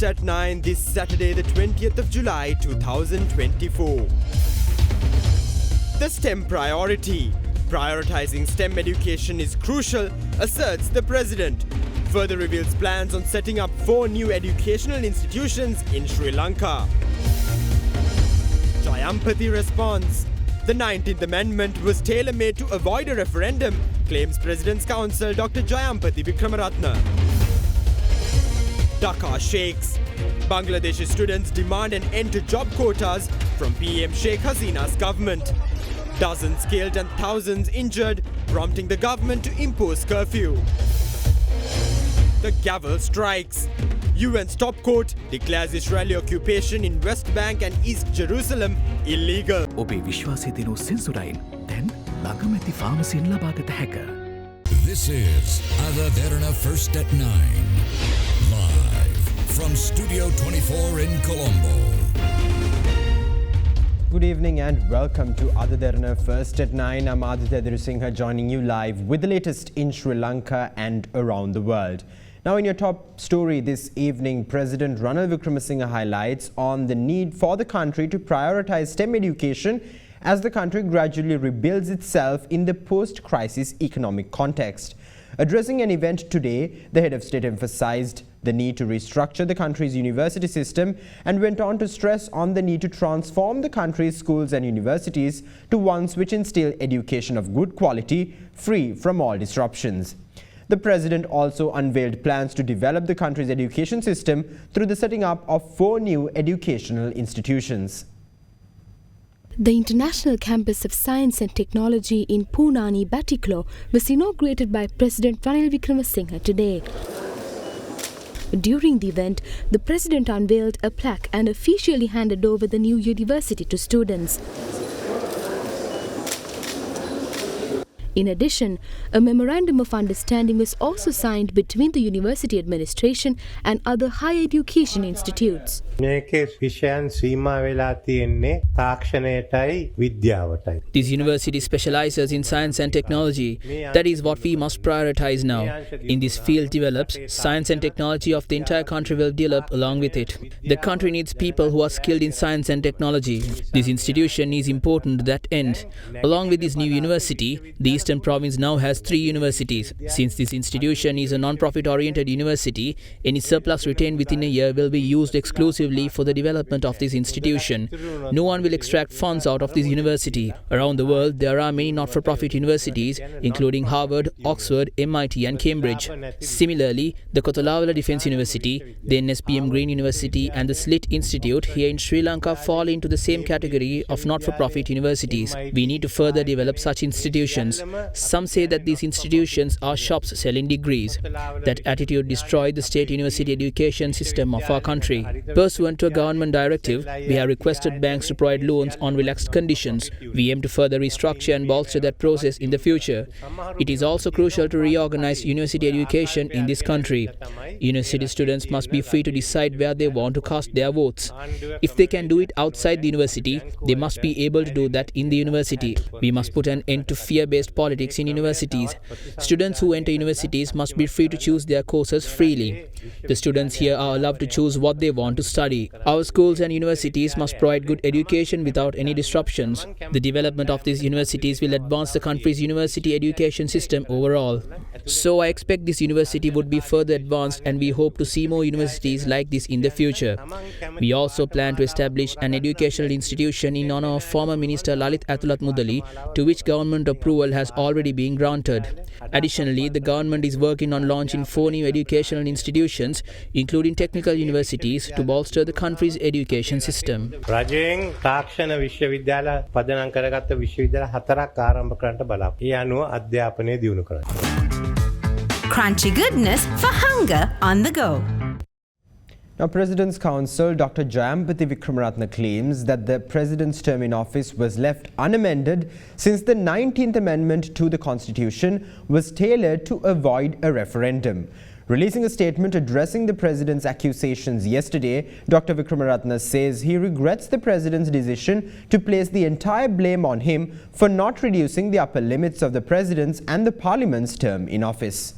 First at 9 this Saturday, the 20th of July 2024. The STEM priority. Prioritizing STEM education is crucial, asserts the President. Further reveals plans on setting up 4 new educational institutions in Sri Lanka. Jayampathy response. The 19th Amendment was tailor-made to avoid a referendum, claims President's Counsel Dr. Jayampathy Vikramaratne. Dhaka shakes. Bangladeshi students demand an end to job quotas from PM Sheikh Hasina's government. Dozens killed and thousands injured, prompting the government to impose curfew. The gavel strikes. UN's top court declares Israeli occupation in West Bank and East Jerusalem illegal. ඔබේ විශ්වාසය දෙනු සෙන්සුරයින් දැන් ළඟම ඇති ෆාමසියෙන් ලබාගත හැක. This is Ada Derana First at 9. Live from Studio 24 in Colombo. Good evening and welcome to Ada Derana First at 9. I'm Aditya Dirusingha joining you live with the latest in Sri Lanka and around the world. Now in your top story this evening, President Ranil Wickremesinghe highlights on the need for the country to prioritize STEM education as the country gradually rebuilds itself in the post-crisis economic context. Addressing an event today, the head of state emphasized the need to restructure the country's university system and went on to stress on the need to transform the country's schools and universities to ones which instill education of good quality, free from all disruptions. The President also unveiled plans to develop the country's education system through the setting up of 4 new educational institutions. The International Campus of Science and Technology in Poonani, Batticaloa was inaugurated by President Ranil Wickremesinghe today. During the event, the President unveiled a plaque and officially handed over the new university to students. In addition, a memorandum of understanding was also signed between the university administration and other higher education institutes. This university specializes in science and technology. That is what we must prioritize now. In this field develops, science and technology of the entire country will develop along with it. The country needs people who are skilled in science and technology. This institution is important to that end. Along with this new university, the Eastern Province now has 3 universities. Since this institution is a non-profit oriented university, any surplus retained within a year will be used exclusively for the development of this institution. No one will extract funds out of this university. Around the world, there are many not-for-profit universities, including Harvard, Oxford, MIT and Cambridge. Similarly, the Kothalawala Defence University, the NSPM Green University and the Slit Institute here in Sri Lanka fall into the same category of not-for-profit universities. We need to further develop such institutions. Some say that these institutions are shops selling degrees. That attitude destroyed the state university education system of our country. Pursuant to a government directive, we have requested banks to provide loans on relaxed conditions. We aim to further restructure and bolster that process in the future. It is also crucial to reorganize university education in this country. University students must be free to decide where they want to cast their votes. If they can do it outside the university, they must be able to do that in the university. We must put an end to fear-based politics in universities. Students who enter universities must be free to choose their courses freely. The students here are allowed to choose what they want to study. Our schools and universities must provide good education without any disruptions. The development of these universities will advance the country's university education system overall. So I expect this university would be further advanced and we hope to see more universities like this in the future. We also plan to establish an educational institution in honor of former Minister Lalit Athulat Mudali, to which government approval has already been granted. Additionally, the government is working on launching 4 new educational institutions, including technical universities, to bolster the country's education system. රජයෙන් තාක්ෂණ විශ්වවිද්‍යාල පදනම් කරගත්ත විශ්වවිද්‍යාල 4ක් ආරම්භ කරන්නට බලාපොරොත්තු. ඒ අනුව අධ්‍යාපනය දියුණු කරනවා. Crunchy goodness for hunger on the go. Now, President's Counsel Dr. Jayampathy Vikramaratne claims that the President's term in office was left unamended since the 19th Amendment to the Constitution was tailored to avoid a referendum. Releasing a statement addressing the President's accusations yesterday, Dr. Vikramaratne says he regrets the President's decision to place the entire blame on him for not reducing the upper limits of the President's and the Parliament's term in office.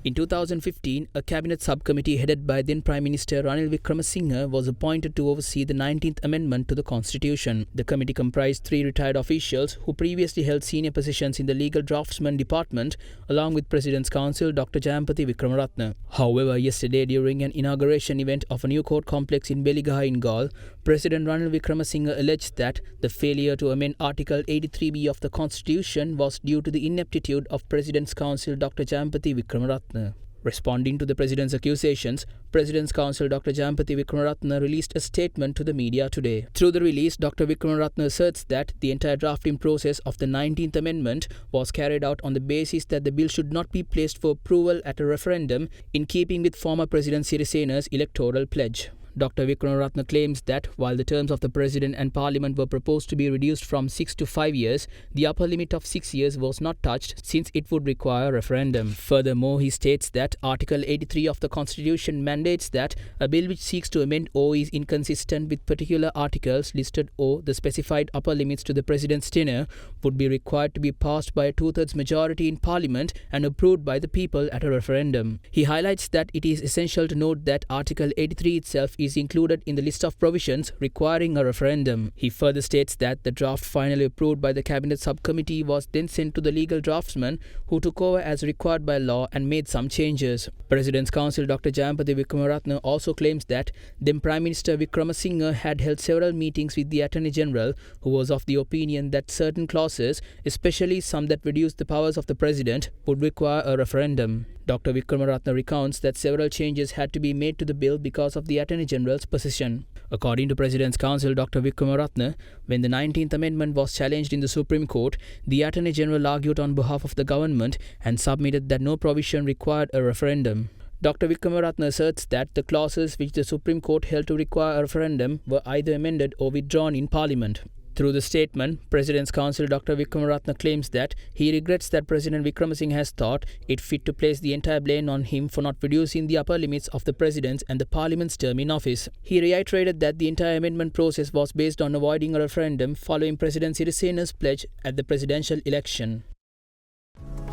In 2015, a cabinet subcommittee headed by then Prime Minister Ranil Wickremesinghe was appointed to oversee the 19th Amendment to the Constitution. The committee comprised 3 retired officials who previously held senior positions in the Legal Draftsman Department, along with President's Counsel Dr. Jayampathi Wickramaratne. However, yesterday during an inauguration event of a new court complex in Beligaha in Galle, President Ranil Wickremesinghe alleged that the failure to amend Article 83B of the Constitution was due to the ineptitude of President's Counsel Dr. Jayampathi Wickramaratne. Responding to the President's accusations, President's Counsel Dr. Jayampathi Wickramaratne released a statement to the media today. Through the release, Dr. Wickramaratne asserts that the entire drafting process of the 19th Amendment was carried out on the basis that the bill should not be placed for approval at a referendum, in keeping with former President Sirisena's electoral pledge. Dr. Wickramaratne claims that while the terms of the President and Parliament were proposed to be reduced from 6 to 5 years, the upper limit of 6 years was not touched since it would require a referendum. Furthermore, he states that Article 83 of the Constitution mandates that a bill which seeks to amend or is inconsistent with particular articles listed or the specified upper limits to the President's tenure would be required to be passed by a 2/3 majority in Parliament and approved by the people at a referendum. He highlights that it is essential to note that Article 83 itself is included in the list of provisions requiring a referendum. He further states that the draft finally approved by the Cabinet Subcommittee was then sent to the legal draftsman, who took over as required by law and made some changes. President's Counsel Dr. Jayampathi Wickramaratne also claims that then Prime Minister Wickremesinghe had held several meetings with the Attorney General, who was of the opinion that certain clauses, especially some that reduced the powers of the President, would require a referendum. Dr. Wickramaratne recounts that several changes had to be made to the bill because of the Attorney General's position. According to President's Counsel Dr. Wickramaratne, when the 19th Amendment was challenged in the Supreme Court, the Attorney General argued on behalf of the government and submitted that no provision required a referendum. Dr. Wickramaratne asserts that the clauses which the Supreme Court held to require a referendum were either amended or withdrawn in Parliament. Through the statement, President's Counsel Dr. Wickramaratne claims that he regrets that President Wickremesinghe has thought it fit to place the entire blame on him for not reducing the upper limits of the President's and the Parliament's term in office. He reiterated that the entire amendment process was based on avoiding a referendum following President Sirisena's pledge at the presidential election.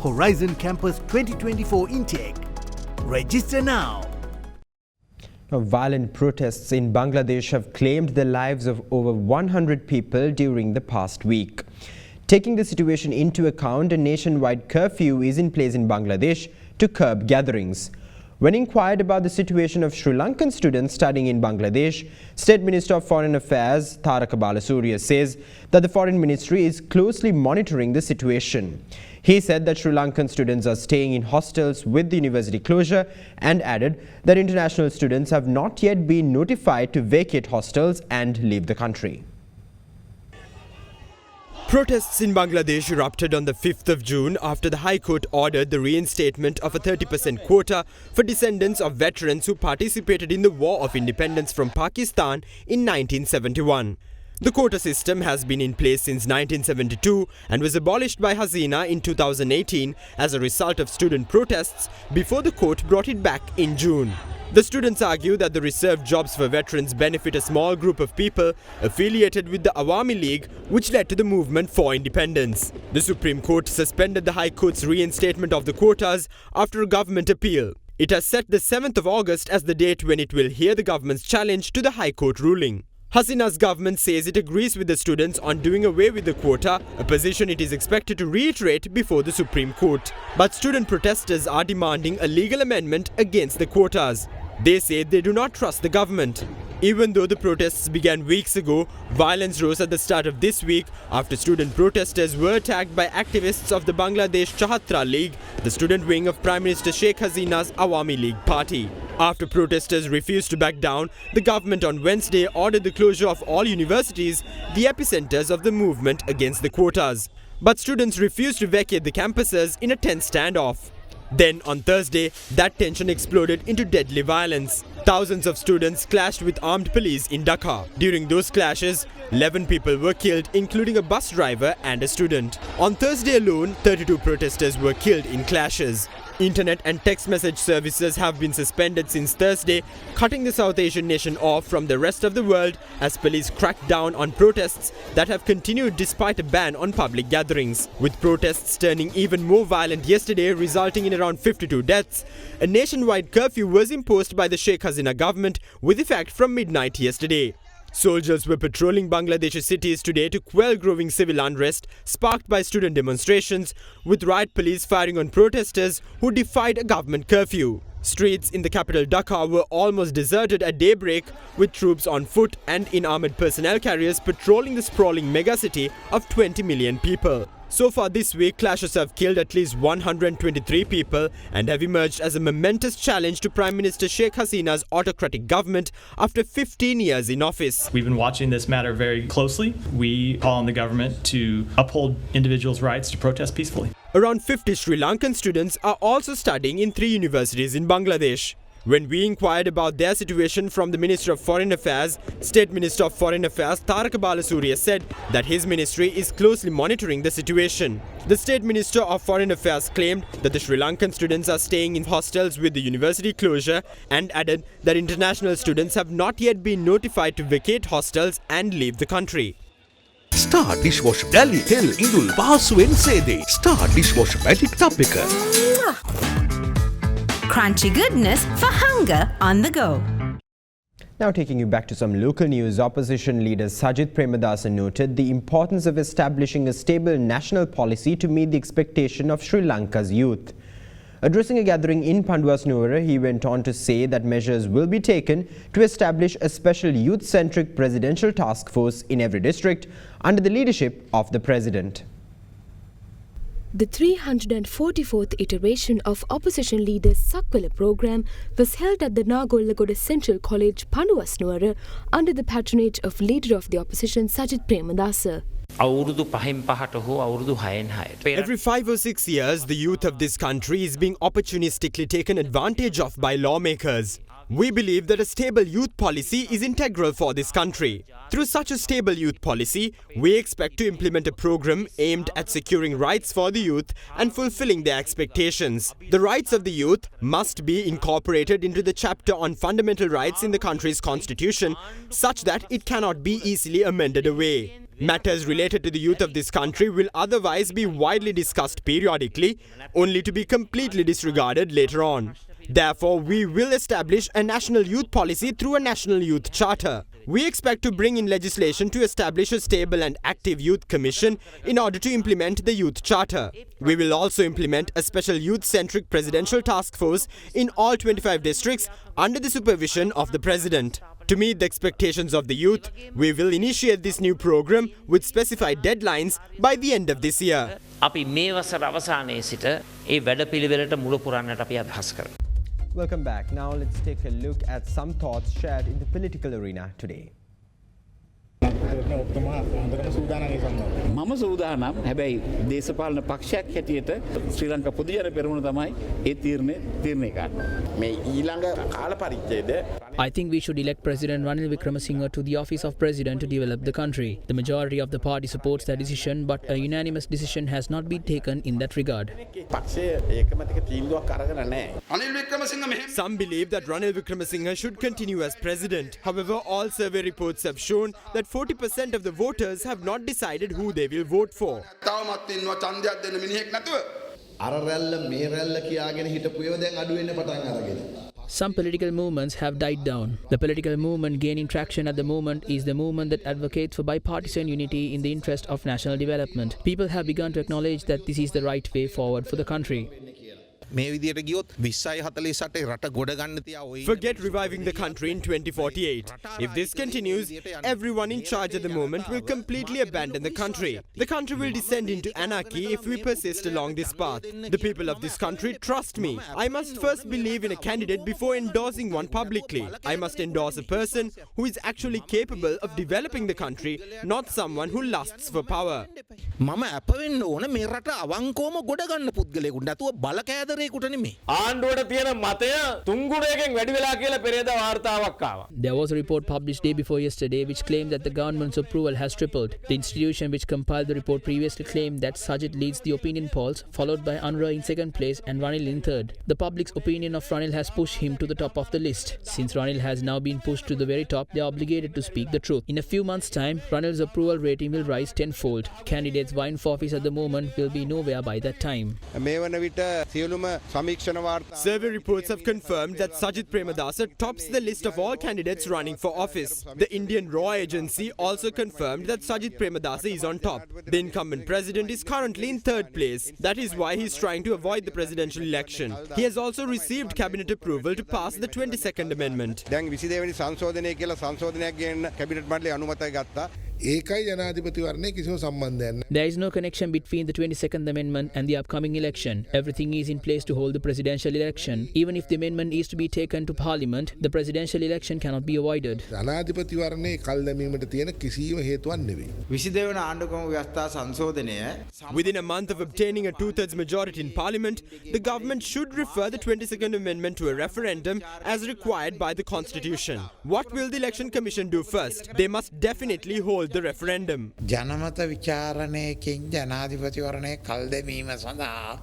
Horizon Campus 2024 intake. Register now. Violent protests in Bangladesh have claimed the lives of over 100 people during the past week. Taking the situation into account, a nationwide curfew is in place in Bangladesh to curb gatherings. When inquired about the situation of Sri Lankan students studying in Bangladesh, State Minister of Foreign Affairs Tharaka Balasurya says that the Foreign Ministry is closely monitoring the situation. He said that Sri Lankan students are staying in hostels with the university closure and added that international students have not yet been notified to vacate hostels and leave the country. Protests in Bangladesh erupted on the 5th of June after the High Court ordered the reinstatement of a 30% quota for descendants of veterans who participated in the War of Independence from Pakistan in 1971. The quota system has been in place since 1972 and was abolished by Hasina in 2018 as a result of student protests before the court brought it back in June. The students argue that the reserved jobs for veterans benefit a small group of people affiliated with the Awami League, which led to the movement for independence. The Supreme Court suspended the High Court's reinstatement of the quotas after a government appeal. It has set the 7th of August as the date when it will hear the government's challenge to the High Court ruling. Hasina's government says it agrees with the students on doing away with the quota, a position it is expected to reiterate before the Supreme Court. But student protesters are demanding a legal amendment against the quotas. They say they do not trust the government. Even though the protests began weeks ago, violence rose at the start of this week after student protesters were attacked by activists of the Bangladesh Chahatra League, the student wing of Prime Minister Sheikh Hasina's Awami League party. After protesters refused to back down, the government on Wednesday ordered the closure of all universities, the epicenters of the movement against the quotas. But students refused to vacate the campuses in a tense standoff. Then, on Thursday, that tension exploded into deadly violence. Thousands of students clashed with armed police in Dhaka. During those clashes, 11 people were killed, including a bus driver and a student. On Thursday alone, 32 protesters were killed in clashes. Internet and text message services have been suspended since Thursday, cutting the South Asian nation off from the rest of the world as police crack down on protests that have continued despite a ban on public gatherings. With protests turning even more violent yesterday, resulting in around 52 deaths, a nationwide curfew was imposed by the Sheikh Hasina government with effect from midnight yesterday. Soldiers were patrolling Bangladeshi cities today to quell growing civil unrest sparked by student demonstrations, with riot police firing on protesters who defied a government curfew. Streets in the capital Dhaka were almost deserted at daybreak, with troops on foot and in armoured personnel carriers patrolling the sprawling megacity of 20 million people. So far this week, clashes have killed at least 123 people and have emerged as a momentous challenge to Prime Minister Sheikh Hasina's autocratic government after 15 years in office. We've been watching this matter very closely. We call on the government to uphold individuals' rights to protest peacefully. Around 50 Sri Lankan students are also studying in 3 universities in Bangladesh. When we inquired about their situation from the Minister of Foreign Affairs, State Minister of Foreign Affairs Taraka Balasuriya said that his ministry is closely monitoring the situation. The State Minister of Foreign Affairs claimed that the Sri Lankan students are staying in hostels with the university closure and added that international students have not yet been notified to vacate hostels and leave the country. Star dishwasher Dali Hell Indul Pahasuwen Sede. Star dishwasher magic tub එක. Crunchy goodness for hunger on the go. Now taking you back to some local news, opposition leader Sajith Premadasa noted the importance of establishing a stable national policy to meet the expectation of Sri Lanka's youth. Addressing a gathering in Panduasnuwara, he went on to say that measures will be taken to establish a special youth-centric presidential task force in every district under the leadership of the President. The 344th iteration of opposition leaders' Sakwala program was held at the Nagollagoda Central College, Panduasnuwara, under the patronage of leader of the opposition Sajith Premadasa. Every 5 or 6 years, the youth of this country is being opportunistically taken advantage of by lawmakers. We believe that a stable youth policy is integral for this country. Through such a stable youth policy, we expect to implement a program aimed at securing rights for the youth and fulfilling their expectations. The rights of the youth must be incorporated into the chapter on fundamental rights in the country's constitution, such that it cannot be easily amended away. Matters related to the youth of this country will otherwise be widely discussed periodically, only to be completely disregarded later on. Therefore, we will establish a national youth policy through a national youth charter. We expect to bring in legislation to establish a stable and active youth commission in order to implement the youth charter. We will also implement a special youth-centric presidential task force in all 25 districts under the supervision of the President. To meet the expectations of the youth, we will initiate this new program with specified deadlines by the end of this year. Welcome back. Now let's take a look at some thoughts shared in the political arena today. මම සූදානම් හැබැයි දේශපාලන පක්ෂයක් හැටියට ශ්‍රී ලංකා පොදුජන පෙරමුණ තමයි ඒ තීරණය ගන්න. මේ ඊළඟ කාල පරිච්ඡේදය I think we should elect President Ranil Wickremesinghe to the office of President to develop the country. The majority of the party supports that decision, but a unanimous decision has not been taken in that regard. Some believe that Ranil Wickremesinghe should continue as president. However, all survey reports have shown that 40% of the voters have not decided who they will vote for. Some political movements have died down. The political movement gaining traction at the moment is the movement that advocates for bipartisan unity in the interest of national development. People have begun to acknowledge that this is the right way forward for the country. Forget reviving the country in 2048. If this continues, everyone in charge at the moment will completely abandon the country. The country will descend into anarchy if we persist along this path. The people of this country trust me. I must first believe in a candidate before endorsing one publicly. I must endorse a person who is actually capable of developing the country, not someone who lusts for power. නායකයෙකුට නෙමෙයි. ආණ්ඩුවට තියෙන මතය තුන්ගුණයකින් වැඩි වෙලා කියලා පෙරේද වාර්තාවක් ආවා. There was a report published day before yesterday which claimed that the government's approval has tripled. The institution which compiled the report previously claimed that Sajid leads the opinion polls, followed by Anwar in second place and Ranil in third. The public's opinion of Ranil has pushed him to the top of the list. Since Ranil has now been pushed to the very top, they are obligated to speak the truth. In a few months' time, Ranil's approval rating will rise tenfold. Candidates vying for office at the moment will be nowhere by that time. Survey reports have confirmed that Sajid Premadasa tops the list of all candidates running for office. The Indian Raw Agency also confirmed that Sajid Premadasa is on top. The incumbent president is currently in third place. That is why he is trying to avoid the presidential election. He has also received cabinet approval to pass the 22nd Amendment. There is no connection between the 22nd Amendment and the upcoming election. Everything is in place to hold the presidential election. Even if the amendment is to be taken to Parliament, the presidential election cannot be avoided. Within a month of obtaining a two-thirds majority in Parliament, the government should refer the 22nd Amendment to a referendum as required by the Constitution. What will the Election Commission do first? They must definitely hold the referendum.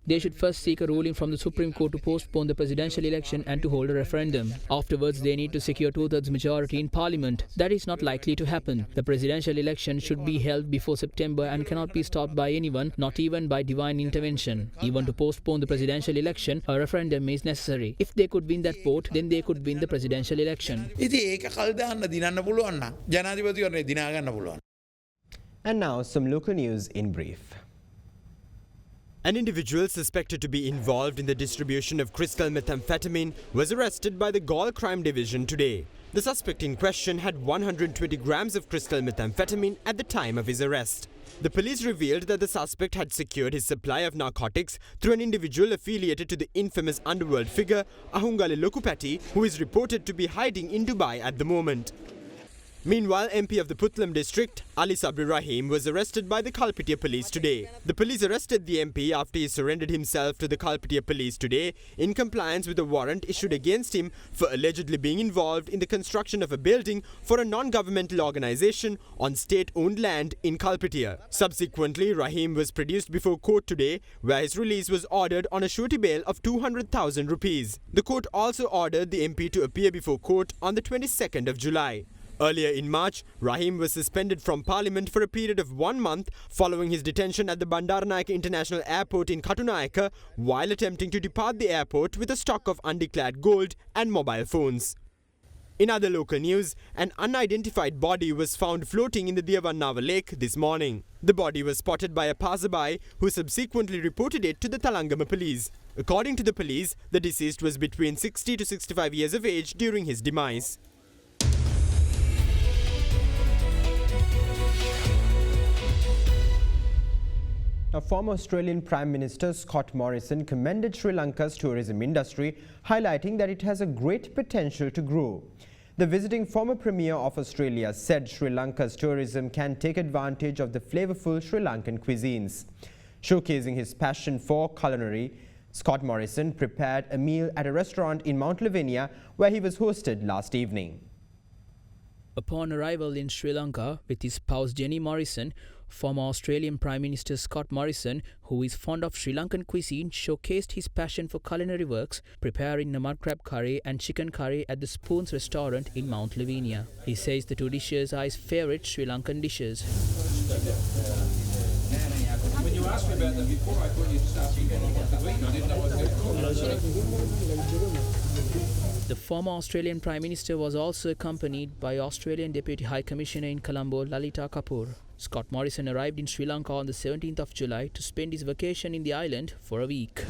They should first seek a ruling from the Supreme Court to postpone the presidential election and to hold a referendum. Afterwards, they need to secure two-thirds majority in Parliament. That is not likely to happen. The presidential election should be held before September and cannot be stopped by anyone, not even by divine intervention. Even to postpone the presidential election, a referendum is necessary. If they could win that vote, then they could win the presidential election. And now some local news in brief. An individual suspected to be involved in the distribution of crystal methamphetamine was arrested by the Gaul Crime Division today. The suspect in question had 120 grams of crystal methamphetamine at the time of his arrest. The police revealed that the suspect had secured his supply of narcotics through an individual affiliated to the infamous underworld figure Ahungale Lokupati, who is reported to be hiding in Dubai at the moment. Meanwhile, MP of the Putlam district, Ali Sabri Rahim, was arrested by the Kalpitia police today. The police arrested the MP after he surrendered himself to the Kalpitia police today in compliance with a warrant issued against him for allegedly being involved in the construction of a building for a non-governmental organization on state-owned land in Kalpitia. Subsequently, Rahim was produced before court today, where his release was ordered on a surety bail of 200,000 rupees. The court also ordered the MP to appear before court on the 22nd of July. Earlier in March, Rahim was suspended from Parliament for a period of 1 month following his detention at the Bandaranaike International Airport in Katunayaka while attempting to depart the airport with a stock of undeclared gold and mobile phones. In other local news, an unidentified body was found floating in the Diavannava lake this morning. The body was spotted by a passerby who subsequently reported it to the Talangama police. According to the police, the deceased was between 60 to 65 years of age during his demise. Now, former Australian Prime Minister Scott Morrison commended Sri Lanka's tourism industry, highlighting that it has a great potential to grow. The visiting former Premier of Australia said Sri Lanka's tourism can take advantage of the flavorful Sri Lankan cuisines. Showcasing his passion for culinary, Scott Morrison prepared a meal at a restaurant in Mount Lavinia where he was hosted last evening. Upon arrival in Sri Lanka with his spouse Jenny Morrison, former Australian Prime Minister Scott Morrison, who is fond of Sri Lankan cuisine, showcased his passion for culinary works, preparing mud crab curry and chicken curry at the Spoons restaurant in Mount Lavinia. He says the two dishes are his favourite Sri Lankan dishes. When you asked me about that before, I thought you'd start thinking about what to eat. I didn't know what to eat. The former Australian Prime Minister was also accompanied by Australian Deputy High Commissioner in Colombo, Lalita Kapoor. Scott Morrison arrived in Sri Lanka on the 17th of July to spend his vacation in the island for a week.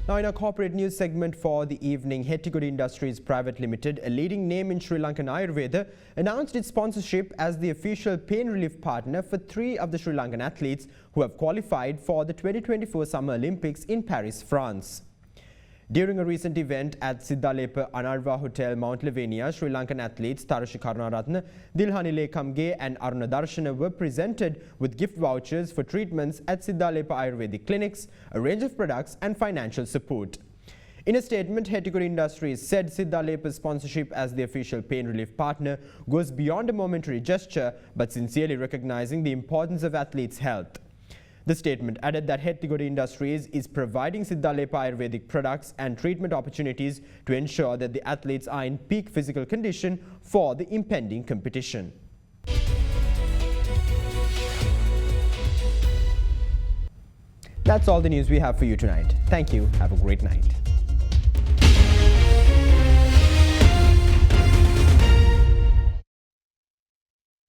Now, in our corporate news segment for the evening, Hettigood Industries Private Limited, a leading name in Sri Lankan Ayurveda, announced its sponsorship as the official pain relief partner for 3 of the Sri Lankan athletes who have qualified for the 2024 Summer Olympics in Paris, France. During a recent event at Siddhalepa Anarva Hotel, Mount Lavinia, Sri Lankan athletes Tarashi Karunaratne, Dilhani Lekamge and Aruna Darshana were presented with gift vouchers for treatments at Siddhalepa Ayurvedic clinics, a range of products and financial support. In a statement, Hettigoda Industries said Siddhalepa's sponsorship as the official pain relief partner goes beyond a momentary gesture but sincerely recognizing the importance of athletes' health. The statement added that Hettigoda Industries is providing Siddhalepa Ayurvedic products and treatment opportunities to ensure that the athletes are in peak physical condition for the impending competition. That's all the news we have for you tonight. Thank you. Have a great night.